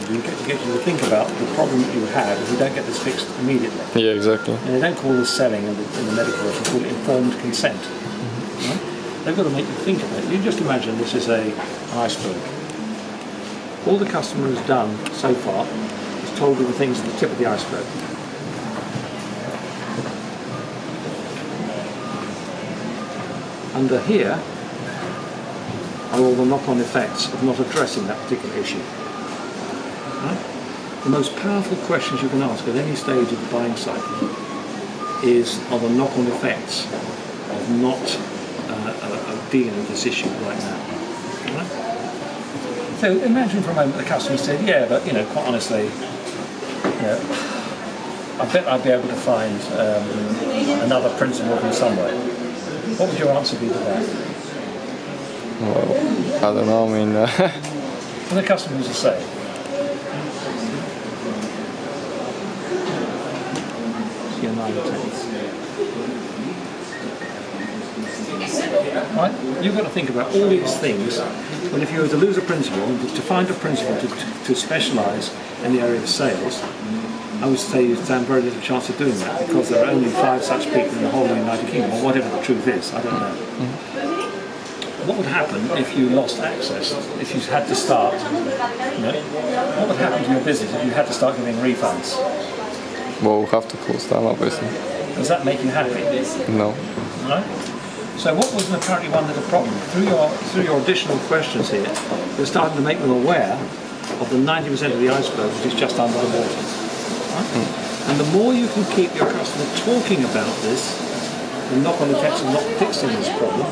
to do, to get you to think about the problem that you would have if you don't get this fixed immediately. Yeah, exactly. And they don't call this selling in the medical world, they call it informed consent. Right? They've got to make you think of it. You just imagine this is an iceberg. All the customer has done so far is told you the things at the tip of the iceberg. Under here are all the knock-on effects of not addressing that particular issue. Right? The most powerful questions you can ask at any stage of the buying cycle are the knock-on effects of not dealing with this issue right now. Right? So imagine for a moment the customer said, yeah, but quite honestly, I bet I'd be able to find another principle from somewhere. What would your answer be to that? Well, I don't know, I mean... What do the customers say? Right? You've got to think about all these things, but if you were to lose a principle, to find a principle to specialise in the area of sales, I would say you stand very little chance of doing that, because there are only 5 such people in the whole of the United Kingdom, or whatever the truth is, I don't know. What would happen if you lost access, if you had to start, what would happen to your business if you had to start giving refunds? Well, we'll have to close down, obviously. Does that make you happy? No. No? So what was apparently one little problem? Through your additional questions here, you're starting to make them aware of the 90% of the iceberg which is just under the water. Right? And the more you can keep your customer talking about this, the knock-on effects of not fixing this problem,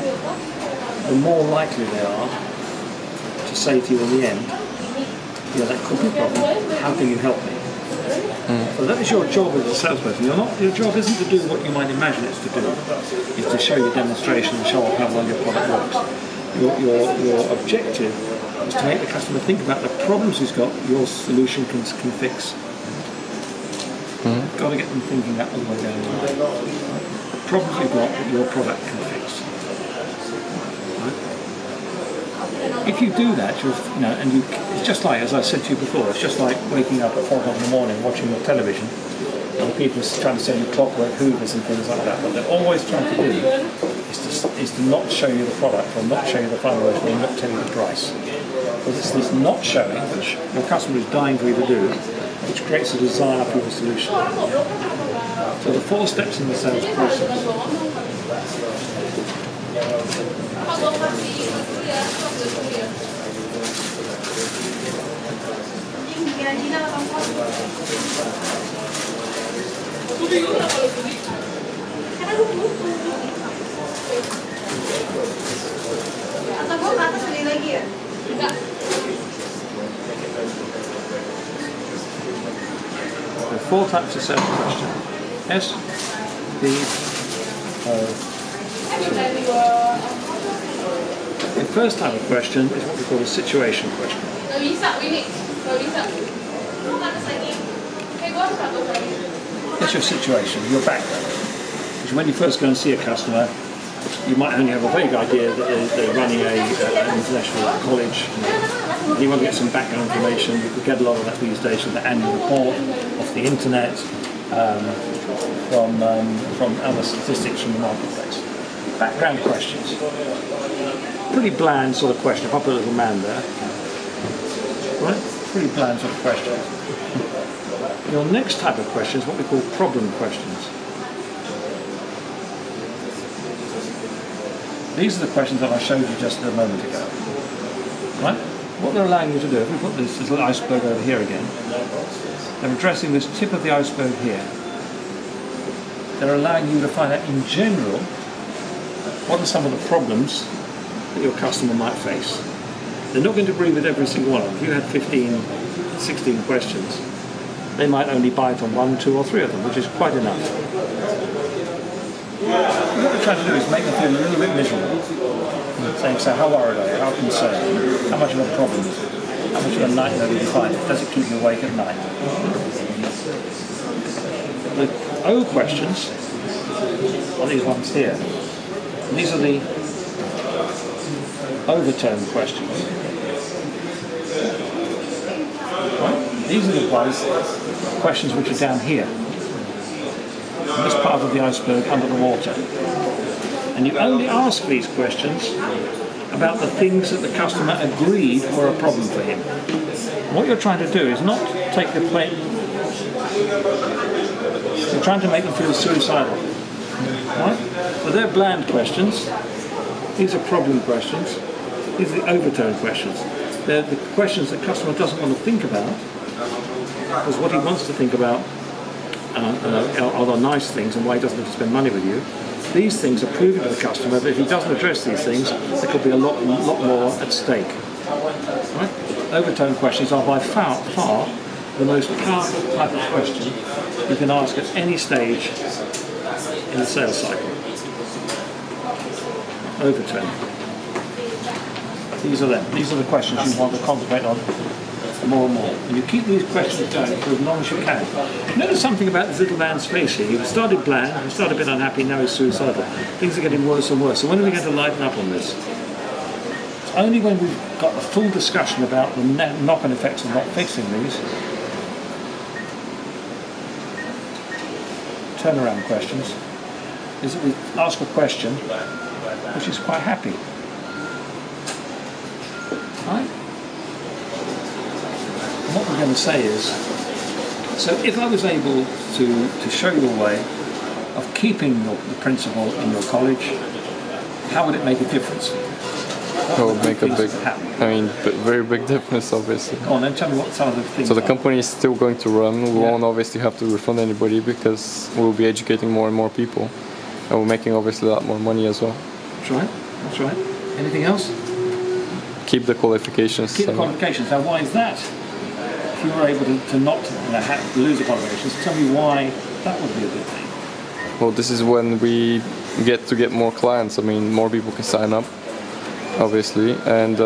the more likely they are to say to you in the end, that could be a problem, how can you help me? So that is your job as a salesperson. Your job isn't to do what you might imagine it's to do. It's to show your demonstration and show off how well your product works. Your objective is to make the customer think about the problems he's got, your solution can fix. You've got to get them thinking that all the way down the line. The problems you've got that your product can fix. If you do that, it's just like, as I said to you before, it's just like waking up at 4 o'clock in the morning watching your television, and people are trying to sell you clockwork hoovers and things like that. What they're always trying to do is to not show you the product, or not show you the final version, or not tell you the price. Because it's this not showing, which your customer is dying for you to do, which creates a desire for your solution. So the 4 steps in the sales process. There are 4 types of sales question. S, B, O, The first type of question is what we call a situation question. What's your situation, your background? Because when you first go and see a customer, you might only have a vague idea that they're running an international college. You want to get some background information. You could get a lot of that these days from the annual report, off the internet, from other statistics from the marketplace. Background questions. Pretty bland sort of question. If I put a little man there, right? Pretty bland sort of question. Your next type of question is what we call problem questions. These are the questions that I showed you just a moment ago. Right? What they're allowing you to do, if we put this little iceberg over here again, they're addressing this tip of the iceberg here. They're allowing you to find out in general what are some of the problems that your customer might face. They're not going to agree with every single one of them. If you had 15, 16 questions, they might only bite on 1, 2 or 3 of them, which is quite enough. What they're trying to do is make them feel a little bit miserable. Saying, so how worried are you? How concerned? How much of a problem is it? How much of a nightmare do you find it? Does it keep you awake at night? The O questions are these ones here. And these are the overtone questions. Right? These are the ones, questions which are down here, in this part of the iceberg under the water. And you only ask these questions about the things that the customer agreed were a problem for him. What you're trying to do is not take the plate, you're trying to make them feel suicidal. Right? So they're bland questions, these are problem questions, these are the overtone questions. They're the questions the customer doesn't want to think about, because what he wants to think about are the nice things and why he doesn't have to spend money with you. These things are proving to the customer that if he doesn't address these things, there could be a lot more at stake. Right? Overtone questions are by far the most powerful type of question you can ask at any stage in the sales cycle. Overtone. These are them. These are the questions you want to concentrate on more and more. And you keep these questions going for as long as you can. Notice something about this little man's face here. He started bland, he started a bit unhappy, now he's suicidal. Things are getting worse and worse. So when are we going to lighten up on this? It's only when we've got a full discussion about the knock-on effects of not fixing these. Turnaround questions is that we ask a question which is quite happy. Right? And what we're going to say is, so if I was able to show you a way of keeping the principal in your college, how would it make a difference? It would make a big, very big difference, obviously. Go on then, tell me what some of the things So the are. company is still going to run. We won't obviously have to refund anybody because we'll be educating more and more people. And we're making obviously a lot more money as well. That's right, that's right. Anything else? Keep the qualifications. Keep the qualifications. Now why is that? If you were able to not lose the qualifications, tell me why that would be a good thing. Well, this is when we get more clients. I mean, more people can sign up, obviously, and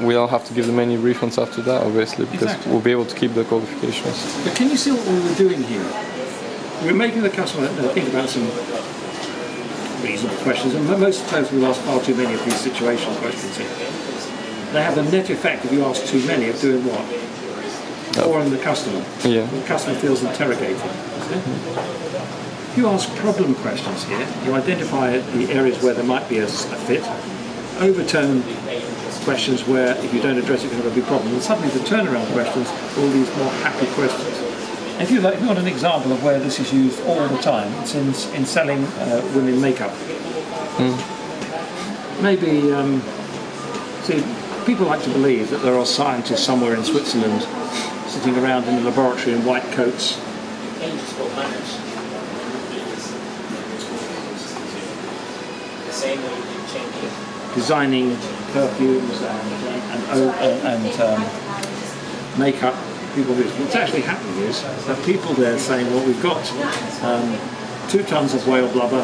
we don't have to give them any refunds after that, obviously, because we'll be able to keep the qualifications. But can you see what we were doing here? We're making the customer think about some reasonable questions, and most of the times we ask far too many of these situational questions here. They have the net effect, if you ask too many, of doing what? Boring the customer. Yeah. The customer feels interrogated. If you ask problem questions here, you identify the areas where there might be a fit, overtone questions where if you don't address it, you have a big problem, and suddenly the turnaround questions are all these more happy questions. If you want an example of where this is used all the time, it's in selling women makeup. Maybe, see, people like to believe that there are scientists somewhere in Switzerland sitting around in a laboratory in white coats. Designing perfumes and makeup. People do. What's actually happening is that people there are saying, well, we've got 2 tons of whale blubber,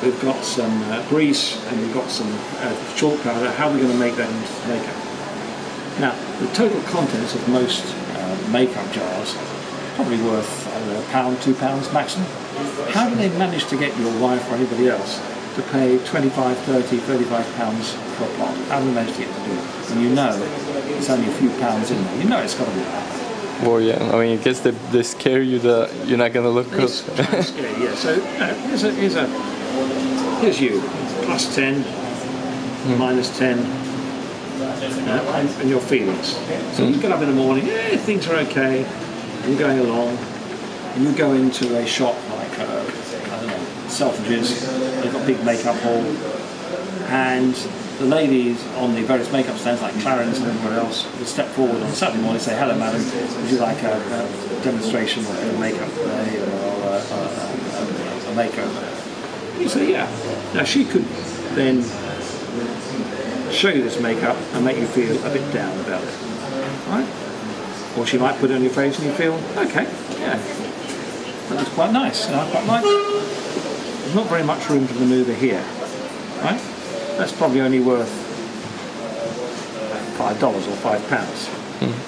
we've got some grease, and we've got some chalk powder. How are we going to make that into makeup? Now, the total contents of most makeup jars are probably worth, I don't know, £1, £2 maximum. How do they manage to get your wife or anybody else to pay 25, 30, 35 pounds for a pot? How do they manage to get to do it? When you know it's only a few pounds in there. You know it's got to be that. Well, yeah, I mean, I guess they scare you that you're not going to look good. Scary, yeah. So here's you, plus 10, minus 10, and your feelings. So you get up in the morning, things are okay, and you're going along, and you go into a shop like, I don't know, Selfridges, they've got a big makeup hall, and the ladies on the various makeup stands like Clarence and everywhere else will step forward on Saturday morning and say, hello madam, would you like a demonstration of a makeup today or a makeover? You say, yeah. Now she could then show you this makeup and make you feel a bit down about it, right? Or she might put it on your face and you feel, okay, yeah, that was quite nice and I quite like it. There's not very much room for manoeuvre here, right? That's probably only worth $5 or £5.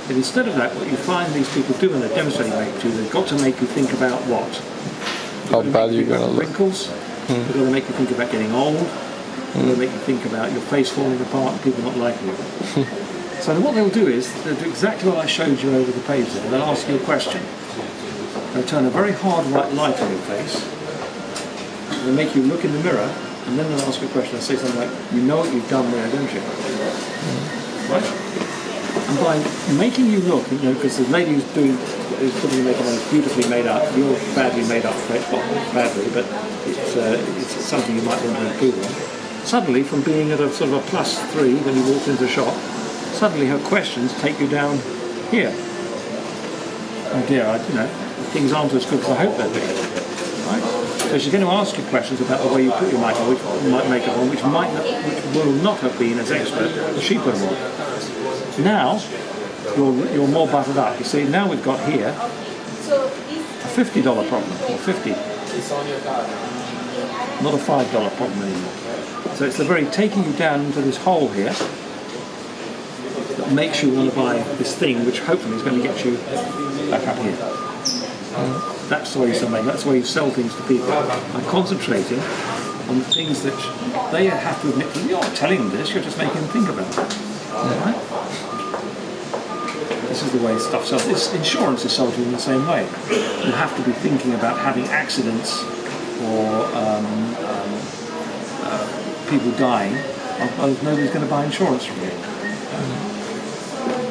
But instead of that, what you find these people do when they're demonstrating makeup to you, they've got to make you think about what? How bad you're going to look. Wrinkles. They've got to make you think about getting old. They've got to make you think about your face falling apart and people not liking you. So what they'll do is they'll do exactly what I showed you over the page there. They'll ask you a question. They'll turn a very hard white light on your face. They'll make you look in the mirror, and then they'll ask you a question. They'll say something like, "You know what you've done there, don't you?" Right? And by making you look, because the lady who's putting the makeup on is beautifully made up. You're badly made up, well, badly, but it's something you might want to improve on. Suddenly, from being at a sort of a +3 when you walked into the shop, suddenly her questions take you down here. Oh dear, things aren't as good as I hope they'll be. Right? So she's going to ask you questions about the way you put your makeup on, which will not have been as expert as she put them on. Now, you're more buttered up. You see, now we've got here a $50 problem, or 50, not a $5 problem anymore. So it's the very taking you down into this hole here that makes you want to buy this thing, which hopefully is going to get you back up here. That's the way you sell makeup. That's the way you sell things to people. By concentrating on things that they have to admit. You're not telling them this. You're just making them think about it. Right? This is the way stuff sells. This insurance is sold to you in the same way. You have to be thinking about having accidents or people dying, otherwise nobody's going to buy insurance from you.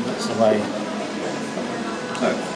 That's the way. So,